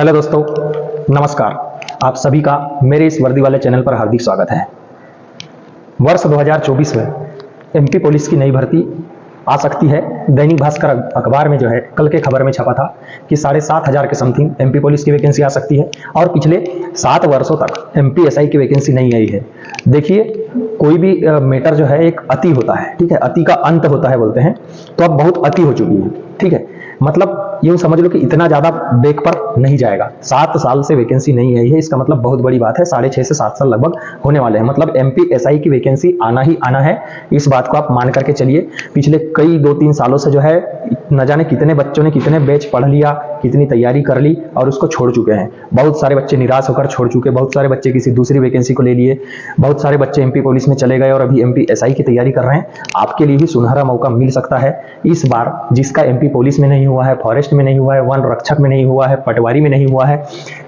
Hello दोस्तों, नमस्कार। आप सभी का मेरे इस वर्दी वाले चैनल पर हार्दिक स्वागत है। वर्ष 2024 में एमपी पुलिस की नई भर्ती आ सकती है। दैनिक भास्कर अखबार में जो है कल के खबर में छपा था कि 7,500 के समथिंग एमपी पुलिस की वैकेंसी आ सकती है और पिछले 7 वर्षों तक एमपी एसआई की वैकेंसी नहीं आई है। देखिए, कोई भी मैटर जो है एक अति होता है, ठीक है, अति का अंत होता है बोलते हैं। तो अब बहुत अति हो चुकी है, ठीक है। मतलब यूं समझ लो कि इतना ज्यादा बेक पर नहीं जाएगा। 7 साल से वैकेंसी नहीं आई है, इसका मतलब बहुत बड़ी बात है। 6.5 से 7 साल लगभग होने वाले हैं। मतलब एमपी एसआई की वैकेंसी आना ही आना है, इस बात को आप मान करके चलिए। पिछले कई 2-3 सालों से जो है न जाने कितने बच्चों ने कितने बैच पढ़ लिया, कितनी तैयारी कर ली और उसको छोड़ चुके हैं। बहुत सारे बच्चे निराश होकर छोड़ चुके, बहुत सारे बच्चे किसी दूसरी वैकेंसी को ले लिए, बहुत सारे बच्चे एमपी पुलिस में चले गए और अभी एमपी एसआई की तैयारी कर रहे हैं। आपके लिए भी सुनहरा मौका मिल सकता है इस बार। जिसका एमपी पुलिस में नहीं हुआ है, फॉरेस्ट में नहीं हुआ है, वन रक्षक में नहीं हुआ है, पटवारी में नहीं हुआ है,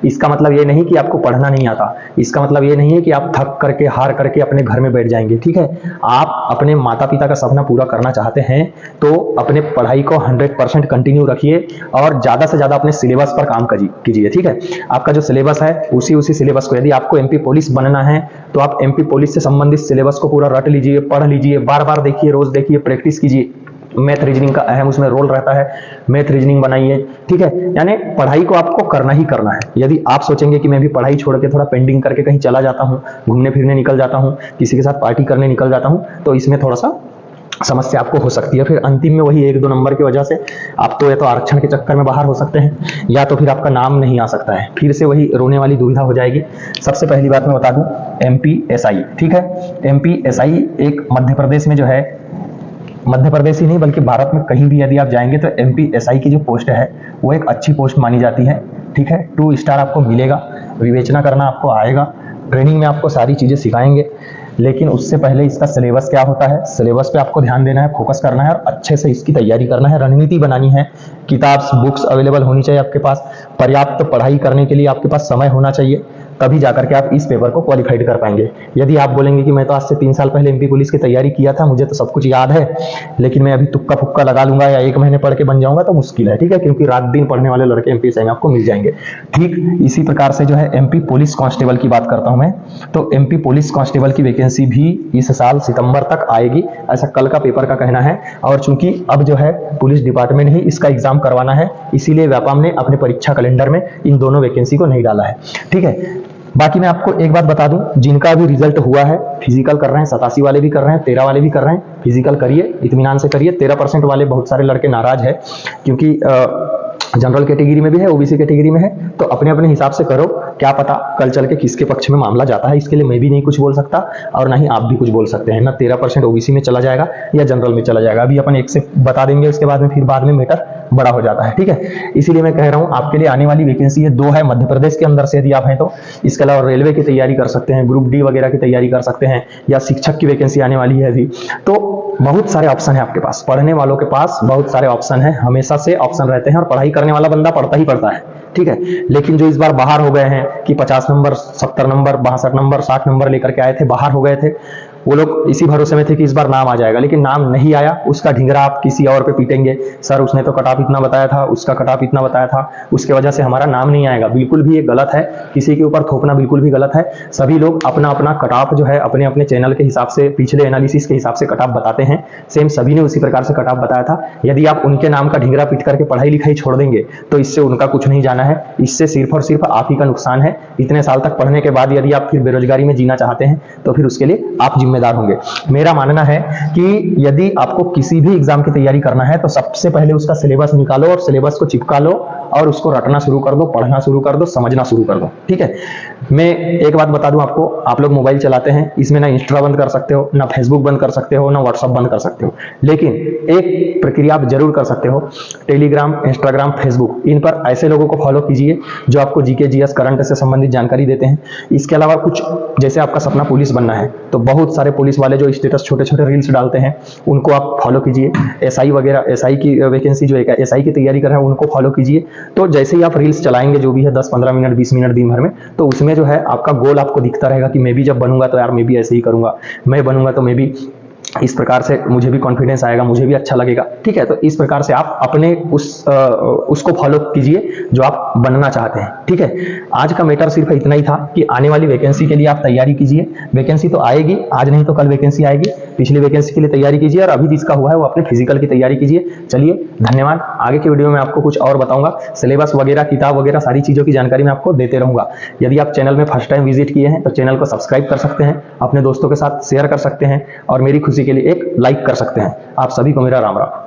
इसका मतलब ये नहीं कि आपको पढ़ना नहीं आता। इसका मतलब ये नहीं है कि आप थक करके हार करके अपने घर में बैठ जाएंगे, ठीक है। आप अपने माता पिता का सपना पूरा करना चाहते हैं तो अपने पढ़ाई को 100% कंटिन्यू रखिए और ज्यादा से ज्यादा अपने सिलेबस पर काम कीजिए, ठीक है। आपका जो सिलेबस है उसी सिलेबस को, यदि आपको एमपी पुलिस बनना है तो आप एमपी पुलिस से संबंधित सिलेबस को पूरा रट लीजिए, पढ़ लीजिए, बार बार देखिए, रोज देखिए, प्रैक्टिस कीजिए। मैथ रीजनिंग का अहम उसमें रोल रहता है, मैथ रीजनिंग बनाइए, ठीक है। यानी पढ़ाई को आपको करना ही करना है। यदि आप सोचेंगे कि मैं भी पढ़ाई छोड़ के थोड़ा पेंडिंग करके कहीं चला जाता हूं, घूमने फिरने निकल जाता हूं, किसी के साथ पार्टी करने निकल जाता हूं, तो इसमें थोड़ा सा समस्या आपको हो सकती है। फिर अंतिम में वही 1-2 नंबर की वजह से आप तो या तो आरक्षण के चक्कर में बाहर हो सकते हैं या तो फिर आपका नाम नहीं आ सकता है। फिर से वही रोने वाली दुविधा हो जाएगी। सबसे पहली बात मैं बता दूं, एमपी एसआई, ठीक है। एमपी एसआई एक मध्य प्रदेश में जो है, मध्य प्रदेश ही नहीं बल्कि भारत में कहीं भी यदि आप जाएंगे तो एमपी एसआई की जो पोस्ट है वो एक अच्छी पोस्ट मानी जाती है, ठीक है। 2 स्टार आपको मिलेगा, विवेचना करना आपको आएगा, ट्रेनिंग में आपको सारी चीजें सिखाएंगे। लेकिन उससे पहले इसका सिलेबस क्या होता है, सिलेबस पे आपको ध्यान देना है, फोकस करना है और अच्छे से इसकी तैयारी करना है, रणनीति बनानी है। किताब बुक्स अवेलेबल होनी चाहिए आपके पास, पर्याप्त पढ़ाई करने के लिए आपके पास समय होना चाहिए, तभी जाकर के आप इस पेपर को क्वालिफाइड कर पाएंगे। यदि आप बोलेंगे कि मैं तो आज से 3 साल पहले एमपी पुलिस की तैयारी किया था, मुझे तो सब कुछ याद है, लेकिन मैं अभी तुक्का फुक्का लगा लूंगा या 1 महीने पढ़ के बन जाऊंगा, तो मुश्किल है, ठीक है। क्योंकि रात दिन पढ़ने वाले लड़के एमपी एसआई आपको मिल जाएंगे। ठीक इसी प्रकार से जो है एमपी पुलिस कांस्टेबल की बात करता हूं मैं, तो एमपी पुलिस कांस्टेबल की वैकेंसी भी इस साल सितंबर तक आएगी, ऐसा कल का पेपर का कहना है। और चूंकि अब जो है पुलिस डिपार्टमेंट ही इसका एग्जाम करवाना है, इसीलिए व्यापम ने अपने परीक्षा कैलेंडर में इन दोनों वैकेंसी को नहीं डाला है, ठीक है। बाकी मैं आपको एक बात बता दूं, जिनका भी रिजल्ट हुआ है, फिजिकल कर रहे हैं, 87 वाले भी कर रहे हैं, 13 वाले भी कर रहे हैं, फिजिकल करिए, इत्मीनान से करिए। 13% वाले बहुत सारे लड़के नाराज है क्योंकि जनरल कैटेगरी में भी है, ओबीसी कैटेगरी में है, तो अपने अपने हिसाब से करो। क्या पता कल चल के किसके पक्ष में मामला जाता है, इसके लिए मैं भी नहीं कुछ बोल सकता और ना ही आप भी कुछ बोल सकते हैं। ना 13% ओबीसी में चला जाएगा या जनरल में चला जाएगा, अभी अपन एक से बता देंगे, उसके बाद में फिर बाद में मैटर बड़ा हो जाता है, ठीक है। इसीलिए मैं कह रहा हूं आपके लिए आने वाली वैकेंसी ये 2 है मध्य प्रदेश के अंदर से यदि आप हैं तो। इसके अलावा रेलवे की तैयारी कर सकते हैं, ग्रुप डी वगैरह की तैयारी कर सकते हैं, या शिक्षक की वैकेंसी आने वाली है अभी। तो बहुत सारे ऑप्शन है आपके पास, पढ़ने वालों के पास बहुत सारे ऑप्शन है, हमेशा से ऑप्शन रहते हैं और पढ़ाई करने वाला बंदा पढ़ता ही पढ़ता है, ठीक है। लेकिन जो इस बार बाहर हो गए हैं कि 50 नंबर, 70 नंबर, 62 नंबर, 60 नंबर लेकर के आए थे, बाहर हो गए थे, वो लोग इसी भरोसे में थे कि इस बार नाम आ जाएगा, लेकिन नाम नहीं आया। उसका ढिंगरा आप किसी और पे पीटेंगे, सर उसने तो कट ऑफ इतना बताया था, उसका कट ऑफ इतना बताया था, उसके वजह से हमारा नाम नहीं आएगा। बिल्कुल भी ये गलत है, किसी के ऊपर थोपना बिल्कुल भी गलत है। सभी लोग अपना अपना कट ऑफ जो है अपने अपने चैनल के हिसाब से, पिछले एनालिसिस के हिसाब से कट ऑफ बताते हैं। सेम सभी ने उसी प्रकार से कट ऑफ बताया था। यदि आप उनके नाम का ढिंगरा पीट करके पढ़ाई लिखाई छोड़ देंगे तो इससे उनका कुछ नहीं जाना है, इससे सिर्फ और सिर्फ आप ही का नुकसान है। इतने साल तक पढ़ने के बाद यदि आप फिर बेरोजगारी में जीना चाहते हैं तो फिर उसके लिए आप जिम्मेदार होंगे। मेरा मानना है कि यदि आपको किसी भी एग्जाम की तैयारी करना है तो सबसे पहले उसका सिलेबस निकालो और सिलेबस को चिपका लो और उसको रटना शुरू कर दो, पढ़ना शुरू कर दो, समझना शुरू कर दो, ठीक है। मैं एक बात बता दूं आपको, आप लोग मोबाइल चलाते हैं, इसमें ना इंस्टा बंद कर सकते हो, ना फेसबुक बंद कर सकते हो, ना व्हाट्सएप बंद कर सकते हो, लेकिन एक प्रक्रिया आप जरूर कर सकते हो, टेलीग्राम, इंस्टाग्राम, फेसबुक, इन पर ऐसे लोगों को फॉलो कीजिए जो आपको जीके जीएस करंट से संबंधित जानकारी देते हैं। इसके अलावा कुछ, जैसे आपका सपना पुलिस बनना है तो बहुत सारे पुलिस वाले जो स्टेटस छोटे छोटे रील्स डालते हैं उनको आप फॉलो कीजिए। एसआई वगैरह, एसआई की वैकेंसी जो है, एसआई की तैयारी कर रहे हैं उनको फॉलो कीजिए। तो जैसे ही आप रील्स चलाएंगे जो भी है 10-15 मिनट, 20 मिनट दिन भर में, तो उसमें जो है आपका गोल आपको दिखता रहेगा कि मैं भी जब बनूंगा तो यार मैं भी ऐसे ही करूंगा, मैं बनूंगा तो मैं भी इस प्रकार से मुझे भी कॉन्फिडेंस आएगा, मुझे भी अच्छा लगेगा। ठीक है, तो इस प्रकार से आप अपने उसको फॉलो कीजिए जो आप बनना चाहते हैं। ठीक है, आज का मैटर सिर्फ इतना ही था कि आने वाली वैकेंसी के लिए आप तैयारी कीजिए। वैकेंसी तो आएगी, आज नहीं तो कल वैकेंसी आएगी। पिछली वैकेंसी के लिए तैयारी कीजिए और अभी जिसका हुआ है वो अपने फिजिकल की तैयारी कीजिए। चलिए, धन्यवाद। आगे के वीडियो में आपको कुछ और बताऊंगा, सिलेबस वगैरह, किताब वगैरह सारी चीज़ों की जानकारी मैं आपको देते रहूंगा। यदि आप चैनल में फर्स्ट टाइम विजिट किए हैं तो चैनल को सब्सक्राइब कर सकते हैं, अपने दोस्तों के साथ शेयर कर सकते हैं और मेरी खुशी के लिए एक लाइक कर सकते हैं। आप सभी को मेरा राम राम।